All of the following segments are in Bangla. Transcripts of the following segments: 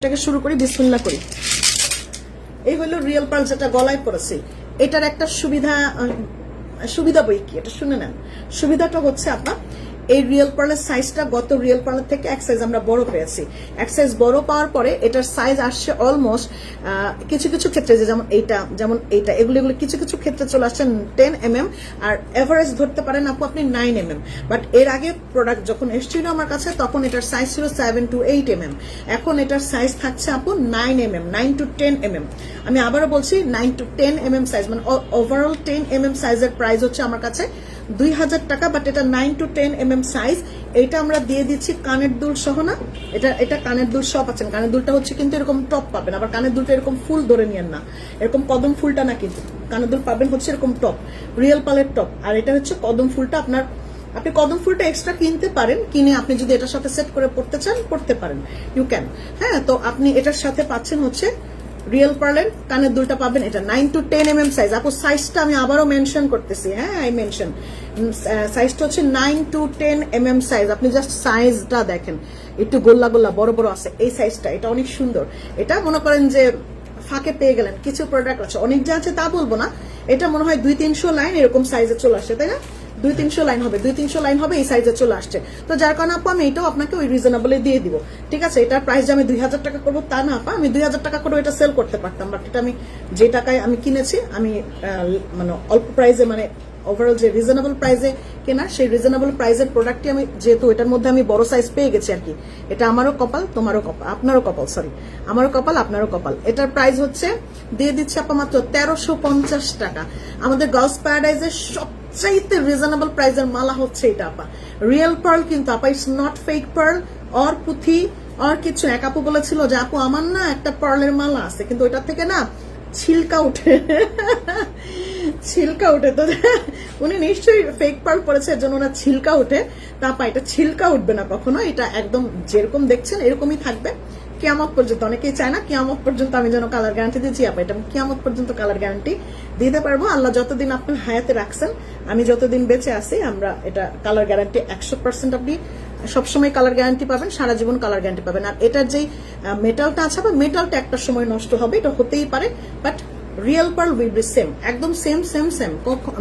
এটাকে শুরু করি, বিসমিল্লাহ করি। এই হলো রিয়েল পার্ল যেটা গলায় পড়েছি। এটার একটা সুবিধা বই কি, এটা শুনে নেন। সুবিধাটা হচ্ছে আপনার এই রিয়েল পার্লের সাইজটা গত রিয়েল পার্লের থেকে এক সাইজ আমরা বড় পেয়েছি। এক সাইজ বড় পাওয়ার পরে এটার সাইজ আসছে অলমোস্ট কিছু কিছু ক্ষেত্রে যেমন এইটা এগুলো কিছু কিছু ক্ষেত্রে চলে আসছে 10 mm, আর এভারেজ ধরতে পারেন আপনি 9 mm। বাট এর আগে প্রোডাক্ট যখন এসেছিল আমার কাছে তখন এটার সাইজ ছিল 7 to 8 mm। এখন এটার সাইজ থাকছে 9 mm, 9 to 10 mm। আমি আবারও বলছি 9 to 10 mm সাইজ, মানে ওভারঅল 10 mm সাইজের প্রাইস হচ্ছে আমার কাছে 2000 টাকা। বাট এটা 9 to 10 mm সাইজ। এটা আমরা দিয়ে দিচ্ছি কানের দুল সহ না, এটা কানের দুল সহ পাচ্ছেন। কানের দুলটা হচ্ছে কিন্তু এরকম টপ পাবেন, আবার কানের দুলটা এরকম ফুল ধরে নিয়েন না, এরকম কদম ফুলটা না, কিন্তু কানের দুল পাবেন হচ্ছে এরকম টপ, রিয়েল পালের টপ। আর এটা হচ্ছে কদম ফুলটা। আপনি কদম ফুলটা এক্সট্রা কিনতে পারেন, কিনে আপনি যদি এটার সাথে সেট করে পড়তে চান পড়তে পারেন, ইউ ক্যান। হ্যাঁ, তো আপনি এটার সাথে পাচ্ছেন হচ্ছে রিয়েল পার্লের কানের দুলটা পাবেন। এটা 9 to 10 mm সাইজ। আপু সাইজটা আমি আবারও মেনশন করতেছি, হ্যাঁ আই মেনশন, সাইজটা হচ্ছে 9 to 10 mm সাইজ। আপনি জাস্ট সাইজটা দেখেন, একটু গোল্লা গোল্লা বড় বড় আছে এই সাইজটা। এটা অনেক সুন্দর। এটা মনে করেন যে ফাঁকে পেয়ে গেলেন। কিছু প্রোডাক্ট আছে, অনেক যা আছে তা বলবো না, এটা মনে হয় 200-300 লাইন এরকম সাইজে চলে আসছে, তাই না? 200-300 লাইন হবে, 200-300 লাইন হবে এই সাইজে চলে আসছে। তো যার কারণে আপু আমি এটাও আপনাকে ওই রিজনেবলে দিয়ে দিব, ঠিক আছে? এটার প্রাইস যে আমি 2000 টাকা করবো তা না আপা, আমি 2000 টাকা করে এটা সেল করতে পারতাম। বাট এটা আমি যে টাকায় আমি কিনেছি, আমি মানে অল্প প্রাইসে, মানে ওভারঅল যে রিজনেবল প্রাইসে কেনা, সেই রিজনেবল প্রাইসের প্রোডাক্টটি আমি যেহেতু এটার মধ্যে আমি বড় সাইজ পেয়ে গেছি আর কি। এটা আমারও কপাল, তোমারও কপাল, আপনারও কপাল, সরি আমারও কপাল আপনারও কপাল। এটার প্রাইস হচ্ছে দিয়ে দিচ্ছে আপা মাত্র 1350 টাকা। আমাদের গার্লস প্যারাডাইজের সবচাইতে রিজনেবল প্রাইসের মালা হচ্ছে এটা আপা। রিয়েল পার্ল কিন্তু আপা, it's not fake pearl or পুঁথি আর কিছু। এক আপু বলেছিল যে আপু আমার না একটা পার্লের মালা আছে, কিন্তু ওইটার থেকে না ছিলকা উঠে ছিলকা উঠে। তো উনি নিশ্চয়ই ফেক পার্ল পড়েছে, এর জন্য ওনার ছিলকা উঠে। তাপা এটা ছিলকা উঠবে না কখনো, এটা একদম যেরকম দেখছেন এরকমই থাকবে কিয়ামত পর্যন্ত। অনেকেই চায় না কিয়ামত পর্যন্ত আমি যেন কালার গ্যারান্টি দিচ্ছি, আপা এটা কিয়ামত পর্যন্ত কালার গ্যারান্টি দিতে পারবো। আল্লাহ যতদিন আপনার হায়াতে রাখছেন, আমি যতদিন বেঁচে আছি, আমরা এটা কালার গ্যারান্টি 100% আপনি সবসময় কালার গ্যারান্টি পাবেন, সারা জীবন কালার গ্যারান্টি পাবেন। আর এটার যেই মেটালটা আছে, বা মেটালটা একটা সময় নষ্ট হবে, এটা হতেই পারে, but real pearl will be same, একদম সেম সেম সেম,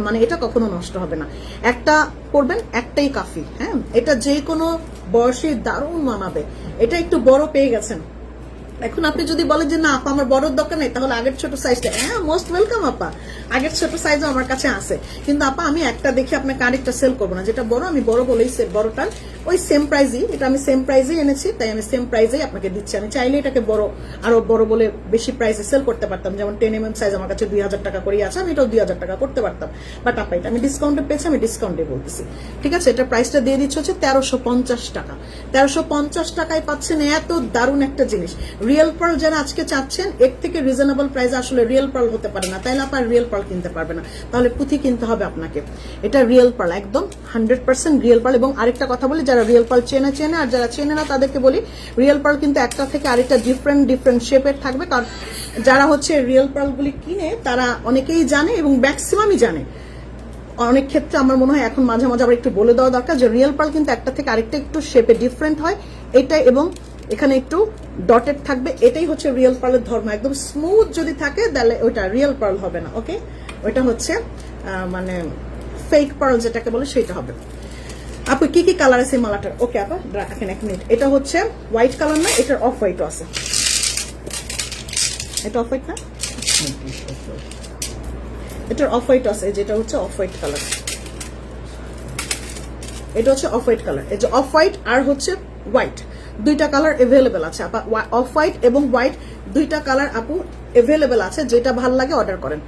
মানে এটা কখনো নষ্ট হবে না। একটা পরবেন, একটাই কাফি। হ্যাঁ, এটা যে কোনো বয়সে দারুণ মানাবে। এটা একটু বড় পেয়ে গেছেন। এখন আপনি যদি বলেন যে না আপা আমার বড়র দরকার নেই, তাহলে আগের ছোট সাইজটা, হ্যাঁ মোস্ট ওয়েলকাম আপা, আগের ছোট সাইজও আমার কাছে আছে। কিন্তু আপা আমি একটা দেখে আপনাকে আরেকটা সেল করবো না, যেটা বড় আমি বড় বলেই সেল, বড়টার ওই সেম প্রাইজই, এটা আমি সেম প্রাইজেই এনেছি, তাই আমি সেম প্রাইজেই আপনাকে দিচ্ছি। আমি চাইলে এটাকে বড়, আরো বড় বলে বেশি প্রাইসে সেল করতে পারতাম, যেমন 10 mm সাইজ আমার কাছে 2000 টাকা করেই আছে, আমি এটাও 2000 টাকা করতে পারতাম। বাট আপা এটা আমি ডিসকাউন্টে পেয়েছি, আমি ডিসকাউন্টে বলতেছি, ঠিক আছে? এটা প্রাইসটা দিয়ে দিচ্ছে হচ্ছে 1350 টাকা। 1350 টাকায় পাচ্ছেন এত দারুণ একটা জিনিস। রিয়েল পার্ল যারা আজকে চাচ্ছেন, এর থেকে রিজনেবল প্রাইস আসলে রিয়েল পার্ল হতে পারে না, তাইলে আপনার রিয়েল পার্ল কিনতে পারবে না, তাহলে পুঁথি কিনতে হবে আপনাকে। এটা রিয়েল পার্ল, একদম 100% রিয়েল পার্ল। এবং আরেকটা কথা বলি, যারা রিয়েল পার্ল চেনে, আর যারা চেনে না তাদেরকে বলি, রিয়েল পার্ল কিন্তু একটা থেকে আরেকটা ডিফারেন্ট শেপের থাকবে। কারণ যারা হচ্ছে রিয়েল পার্ল গুলি কিনে, তারা অনেকেই জানে এবং ম্যাক্সিমামই জানে। অনেক ক্ষেত্রে আমার মনে হয় এখন মাঝে মাঝে আবার একটু বলে দেওয়া দরকার যে রিয়েল পার্ল কিন্তু একটা থেকে আরেকটা একটু শেপে ডিফারেন্ট হয়, এটা এবং এখানে একটু ডটেড থাকবে। এটাই হচ্ছে রিয়েল পার্লের ধর্ম। একদম স্মুথ যদি থাকে তাহলে ওইটা রিয়েল পার্ল হবে না, ওকে? ওইটা হচ্ছে মানে ফেক পার্ল যেটাকে বলে সেটা হবে। আপু কি কি কালার আছে মালাটার? ওকে আপা রাখেন 1 মিনিট। এটা হচ্ছে হোয়াইট কালার না, এটার অফ হোয়াইটও আছে। এটা অফ হোয়াইট না, এটার অফ হোয়াইট আছে, যেটা হচ্ছে অফ হোয়াইট কালার। এটা হচ্ছে অফ হোয়াইট কালার। এই যে অফ হোয়াইট আর হচ্ছে হোয়াইট, দুইটা কালার এভেলেবেল আছে আপা। অফ হোয়াইট এবং হোয়াইট দুইটা কালার আপু এভেলেবেল আছে, যেটা ভাল লাগে অর্ডার করেন।